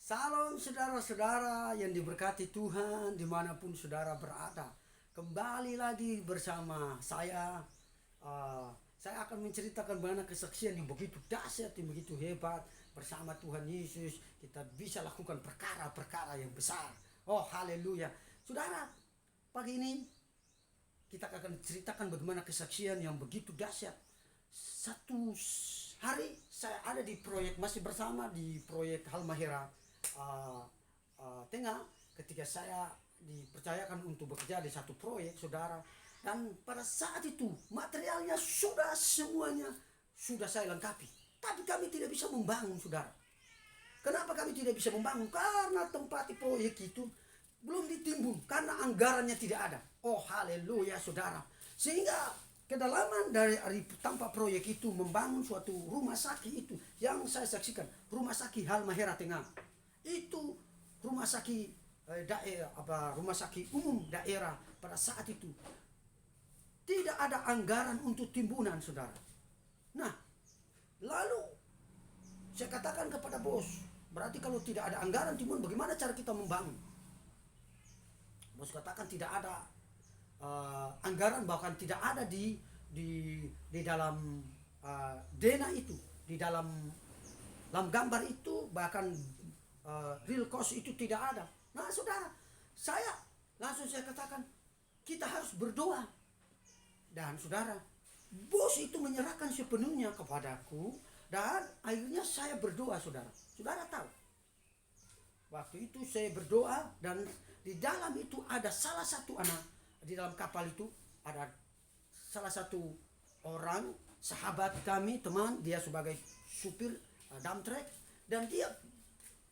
Salam saudara-saudara yang diberkati Tuhan dimanapun saudara berada. Kembali lagi bersama saya. Saya akan menceritakan banyak kesaksian yang begitu dahsyat, yang begitu hebat. Bersama Tuhan Yesus kita bisa lakukan perkara-perkara yang besar. Oh haleluya. Saudara, pagi ini kita akan ceritakan bagaimana kesaksian yang begitu dahsyat. Satu hari saya ada di proyek, masih bersama di proyek Halmahera Tengah, ketika saya dipercayakan untuk bekerja di satu proyek, saudara. Dan pada saat itu materialnya sudah semuanya sudah saya lengkapi, tapi kami tidak bisa membangun, saudara. Kenapa kami tidak bisa membangun? Karena tempat proyek itu belum ditimbun, karena anggarannya tidak ada. Oh haleluya, saudara. Sehingga kedalaman dari tanpa proyek itu membangun suatu rumah sakit itu yang saya saksikan, rumah sakit Halmahera Tengah. Itu rumah sakit rumah sakit umum daerah pada saat itu tidak ada anggaran untuk timbunan, saudara. Nah, lalu saya katakan kepada bos, berarti kalau tidak ada anggaran timbun, bagaimana cara kita membangun? Bos katakan tidak ada anggaran, bahkan tidak ada di dalam dena itu, di dalam gambar itu, bahkan real cost itu tidak ada. Nah, saudara, saya katakan kita harus berdoa. Dan saudara, bos itu menyerahkan sepenuhnya kepadaku, dan akhirnya saya berdoa, saudara. Saudara tahu, waktu itu saya berdoa, dan di dalam itu ada salah satu anak, di dalam kapal itu ada salah satu orang sahabat kami, teman, dia sebagai supir dump truck, dan dia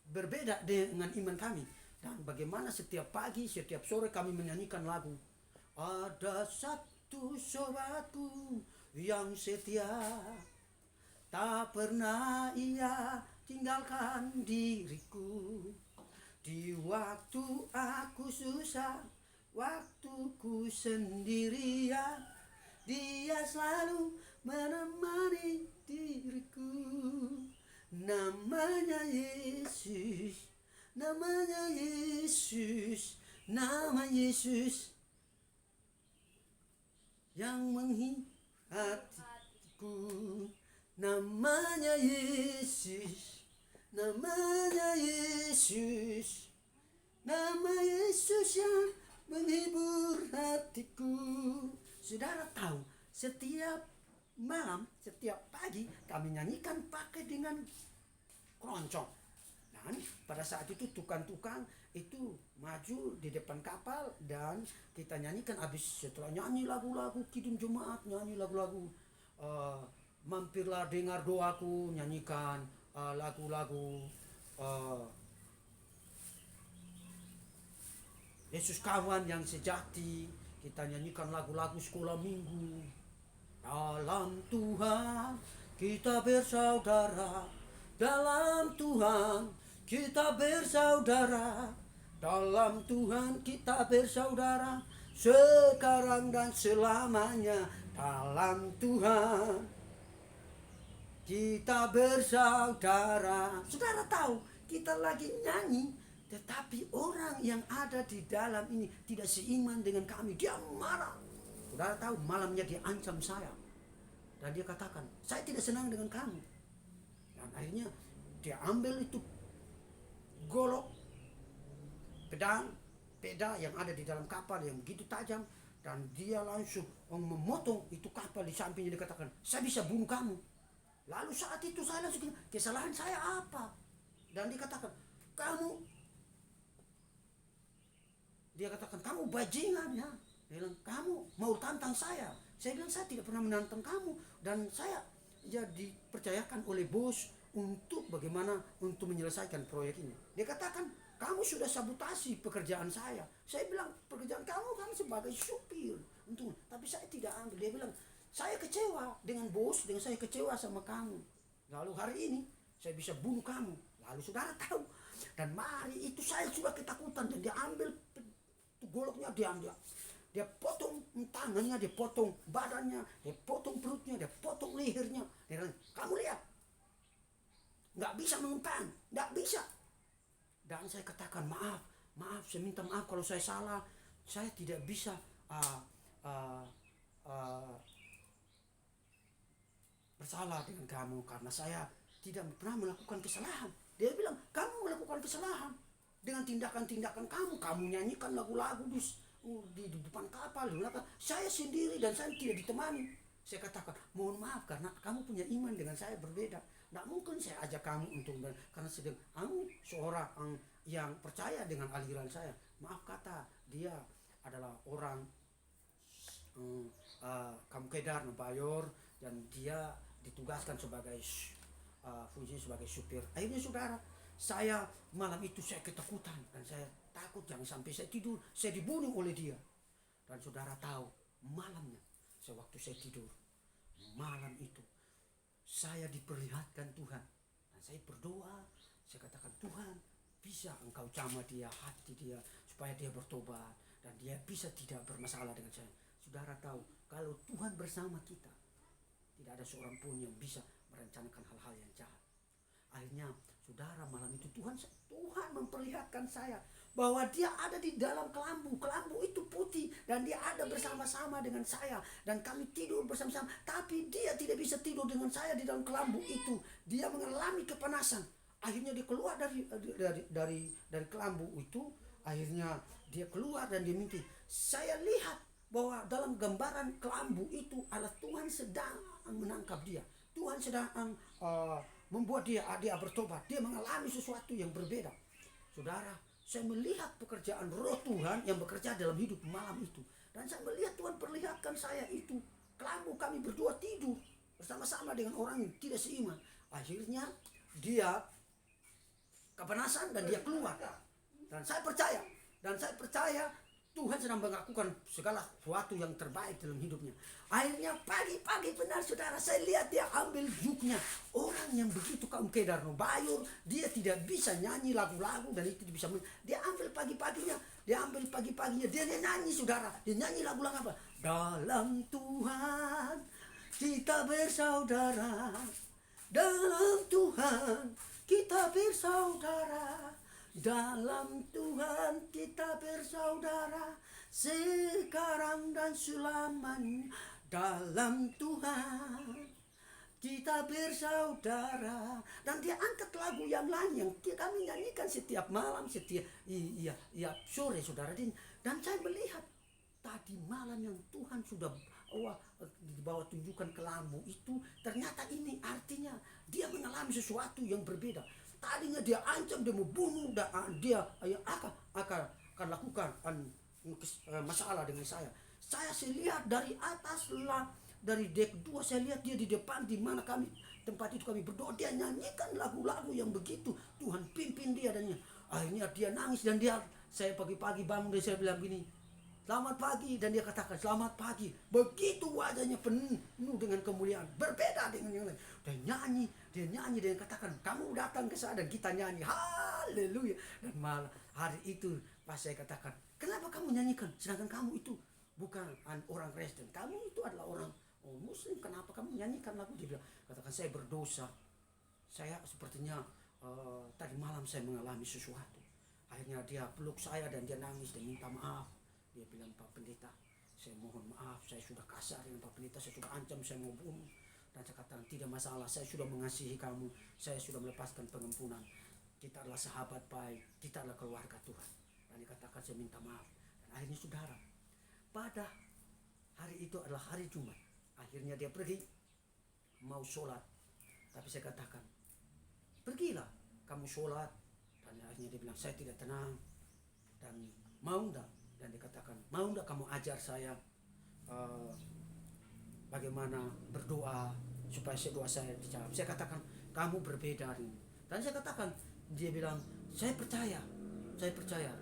berbeda dengan iman kami. Dan bagaimana setiap pagi, setiap sore kami menyanyikan lagu, ada satu sobatku yang setia, tak pernah ia tinggalkan diriku. Di waktu aku susah, waktuku sendirian, dia selalu menemani diriku. Namanya Yesus, namanya Yesus, nama Yesus yang menghibur hatiku. Namanya Yesus, namanya Yesus, nama Yesus yang menghibur hatiku. Saudara tahu, setiap malam, setiap pagi kami nyanyikan pakai dengan keroncong. Dan pada saat itu tukang-tukang itu maju di depan kapal, dan kita nyanyikan. Habis setelah nyanyi lagu-lagu kidung jemaat, nyanyi lagu-lagu mampirlah dengar doaku, nyanyikan lagu-lagu Yesus kawan yang sejati, kita nyanyikan lagu-lagu sekolah minggu. Dalam Tuhan kita bersaudara, dalam Tuhan kita bersaudara, dalam Tuhan kita bersaudara, sekarang dan selamanya. Dalam Tuhan kita bersaudara. Saudara tahu, kita lagi nyanyi, tetapi orang yang ada di dalam ini tidak seiman dengan kami. Dia marah. Saudara tahu, malamnya dia ancam saya. Dan dia katakan, saya tidak senang dengan kamu. Dan akhirnya dia ambil itu golok, pedang, peda yang ada di dalam kapal yang begitu tajam. Dan dia langsung memotong itu kapal di sampingnya. Dia katakan, saya bisa bunuh kamu. Lalu saat itu saya langsung, kesalahan saya apa? Dan dia katakan, kamu bajingan ya. Dia bilang, kamu mau tantang saya. Saya bilang, saya tidak pernah menantang kamu. Dan saya dipercayakan oleh bos untuk bagaimana untuk menyelesaikan proyek ini. Dia katakan, kamu sudah sabotasi pekerjaan saya. Saya bilang, pekerjaan kamu kan sebagai supir. Tapi saya tidak ambil. Dia bilang, saya kecewa dengan bos, dengan saya kecewa sama kamu. Lalu hari ini saya bisa bunuh kamu. Lalu saudara tahu, dan mari itu saya sudah ketakutan. Dan dia ambil goloknya, dia potong tangannya, dia potong badannya, dia potong perutnya, dia potong lehernya. Dia bilang, kamu lihat, nggak bisa mengumpan, nggak bisa. Dan saya katakan maaf, saya minta maaf kalau saya salah. Saya tidak bisa uh, uh, uh, bersalah dengan kamu karena saya tidak pernah melakukan kesalahan. Dia bilang, kamu melakukan kesalahan dengan tindakan-tindakan kamu. Kamu nyanyikan lagu-lagu di depan kapal. Saya sendiri dan saya tidak ditemani. Saya katakan, mohon maaf karena kamu punya iman dengan saya berbeda. Tidak mungkin saya ajak kamu untuk, karena sedang kamu seorang yang percaya dengan aliran saya. Maaf kata, dia adalah orang kamu kedar Bayor, dan dia ditugaskan sebagai fungsi sebagai supir. Akhirnya saudara, saya malam itu saya ketakutan dan saya takut jangan sampai saya tidur, saya dibunuh oleh dia. Dan saudara tahu, malamnya sewaktu saya tidur, malam itu saya diperlihatkan Tuhan dan saya berdoa. Saya katakan, Tuhan, bisa engkau jamah dia, hati dia, supaya dia bertobat dan dia bisa tidak bermasalah dengan saya. Saudara tahu, kalau Tuhan bersama kita, tidak ada seorang pun yang bisa merencanakan hal-hal yang jahat. Akhirnya saudara, malam itu Tuhan memperlihatkan saya bahwa dia ada di dalam kelambu itu putih, dan dia ada bersama-sama dengan saya, dan kami tidur bersama-sama. Tapi dia tidak bisa tidur dengan saya di dalam kelambu itu. Dia mengalami kepanasan. Akhirnya dia keluar dari kelambu itu. Akhirnya dia keluar dan dia mimpi. Saya lihat bahwa dalam gambaran kelambu itu adalah Tuhan sedang menangkap dia. Tuhan sedang membuat dia bertobat. Dia mengalami sesuatu yang berbeda. Saudara, saya melihat pekerjaan Roh Tuhan yang bekerja dalam hidup malam itu. Dan saya melihat Tuhan perlihatkan saya itu. Kelambu, kami berdua tidur bersama-sama dengan orang yang tidak seiman. Akhirnya dia kepanasan dan dia keluar. Dan saya percaya Tuhan sedang melakukan segala sesuatu yang terbaik dalam hidupnya. Akhirnya pagi-pagi benar saudara, saya lihat dia ambil juknya. Orang yang begitu kaum kedar Bayor, dia tidak bisa nyanyi lagu-lagu dan itu bisa. Dia ambil pagi-paginya, dia nyanyi saudara. Dia nyanyi lagu-lagu apa? Dalam Tuhan kita bersaudara. Dalam Tuhan kita bersaudara. Dalam Tuhan kita bersaudara, sekarang dan selamanya. Dalam Tuhan kita bersaudara. Dan dia angkat lagu yang lain yang kami nyanyikan setiap malam, setiap sore saudara. Dan saya melihat tadi malam yang Tuhan sudah dibawa tunjukkan kelambu itu, ternyata ini artinya dia mengalami sesuatu yang berbeda. Tadinya dia ancam, dia mau bunuh, dia akan lakukan masalah dengan saya. Saya lihat dari atas lah, dari dek 2 saya lihat dia di depan di mana tempat itu kami berdoa. Dia nyanyikan lagu-lagu yang begitu. Tuhan pimpin dia dan akhirnya dia nangis dan saya pagi-pagi bangun dan saya bilang gini, selamat pagi, dan dia katakan selamat pagi. Begitu wajahnya penuh dengan kemuliaan, berbeda dengan yang lain. Dia nyanyi dan katakan, kamu datang ke sana dan kita nyanyi, haleluya. Dan malah hari itu pas saya katakan, kenapa kamu nyanyikan sedangkan kamu itu bukan orang Kristen, kamu itu adalah orang Muslim, kenapa kamu nyanyikan lagu? Dia bilang, katakan, saya berdosa, saya sepertinya tadi malam saya mengalami sesuatu. Akhirnya dia peluk saya dan dia nangis dan minta maaf. Dia bilang, Pak Pendeta, saya mohon maaf, saya sudah kasar dengan Pak Pendeta, saya sudah ancam, saya mau bunuh. Dan saya katakan, tidak masalah, saya sudah mengasihi kamu, saya sudah melepaskan pengampunan. Kita adalah sahabat baik, kita adalah keluarga Tuhan. Dan dikatakan, saya minta maaf. Dan akhirnya saudara, pada hari itu adalah hari Jumat. Akhirnya dia pergi, mau sholat. Tapi saya katakan, pergilah kamu sholat. Dan akhirnya dia bilang, saya tidak tenang. Dan mau enggak? Dan dikatakan, mau enggak kamu ajar saya bagaimana berdoa supaya doa saya dijawab. Saya katakan, kamu berbeda hari ini. Dan saya katakan, dia bilang, saya percaya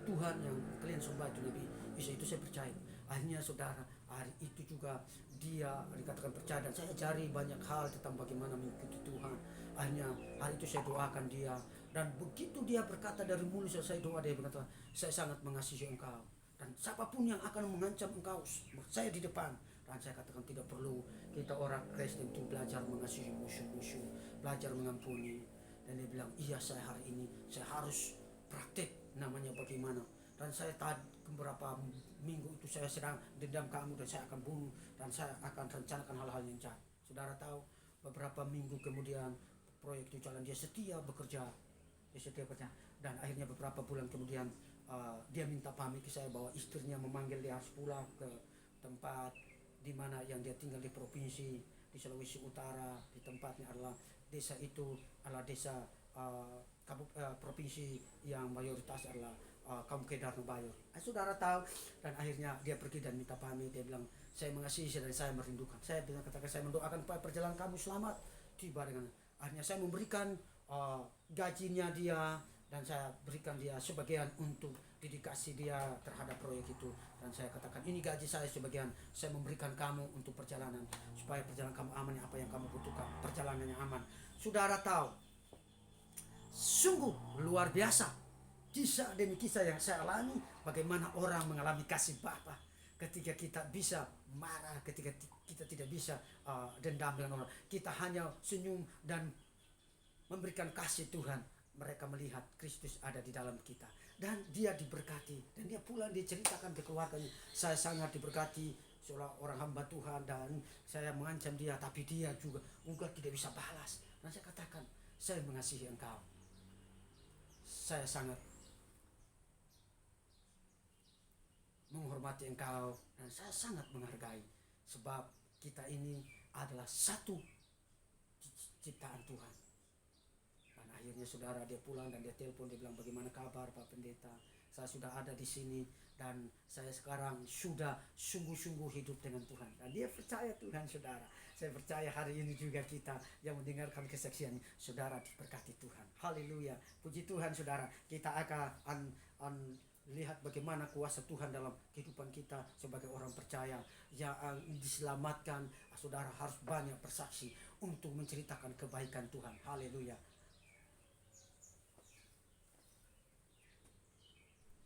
Tuhan yang kalian sembah itu Nabi Isa itu saya percaya. Akhirnya saudara, hari itu juga dia dikatakan percaya, dan saya cari banyak hal tentang bagaimana mengikuti Tuhan. Akhirnya hari itu saya doakan dia, dan begitu dia berkata dari mulut saya doa, dia berkata, saya sangat mengasihi engkau. Dan siapapun yang akan mengancam engkau, saya di depan. Dan saya katakan, tidak perlu kita orang Kristen itu belajar mengasihi musuh-musuh, belajar mengampuni. Dan dia bilang, iya, saya hari ini saya harus praktek namanya bagaimana. Dan saya tadi beberapa minggu itu saya sedang dendam kamu dan saya akan bunuh dan saya akan rencanakan hal-hal yang jahat. Saudara tahu, beberapa minggu kemudian proyek itu jalan, dia setia bekerja, dan akhirnya beberapa bulan kemudian dia minta pamit ke saya bahwa istrinya memanggil dia harus pulang ke tempat di mana yang dia tinggal di provinsi di Sulawesi Utara. Di tempatnya adalah desa itu adalah desa provinsi yang mayoritas adalah kaum Kedar Nubayor. Saudara tahu, dan akhirnya dia pergi dan minta pamit. Dia bilang, saya mengasihi dan saya merindukan. Saya bilang, katakan, saya mendoakan supaya perjalanan kamu selamat tiba dengan. Akhirnya saya memberikan gajinya dia, dan saya berikan dia sebagian untuk dedikasi dia terhadap proyek itu. Dan saya katakan, ini gaji saya sebagian, saya memberikan kamu untuk perjalanan supaya perjalanan kamu aman, apa yang kamu butuhkan, perjalanannya aman. Saudara tahu, sungguh luar biasa kisah demi kisah yang saya alami, bagaimana orang mengalami kasih Bapa ketika kita bisa marah, ketika kita tidak bisa dendam dengan orang, kita hanya senyum dan memberikan kasih Tuhan. Mereka melihat Kristus ada di dalam kita dan dia diberkati, dan dia pulang, dia ceritakan ke keluarganya, saya sangat diberkati seolah orang hamba Tuhan, dan saya mengancam dia tapi dia juga enggak, tidak bisa balas. Dan saya katakan, saya mengasihi engkau, saya sangat menghormati engkau, dan saya sangat menghargai, sebab kita ini adalah satu ciptaan Tuhan. Dan akhirnya saudara, dia pulang dan dia telepon, dia bilang, bagaimana kabar Pak Pendeta, saya sudah ada di sini dan saya sekarang sudah sungguh-sungguh hidup dengan Tuhan. Dan dia percaya Tuhan, saudara. Saya percaya hari ini juga kita yang mendengarkan kesaksian saudara diberkati Tuhan. Haleluya, puji Tuhan saudara. Kita akan lihat bagaimana kuasa Tuhan dalam kehidupan kita sebagai orang percaya yang diselamatkan. Saudara harus banyak bersaksi untuk menceritakan kebaikan Tuhan. Haleluya.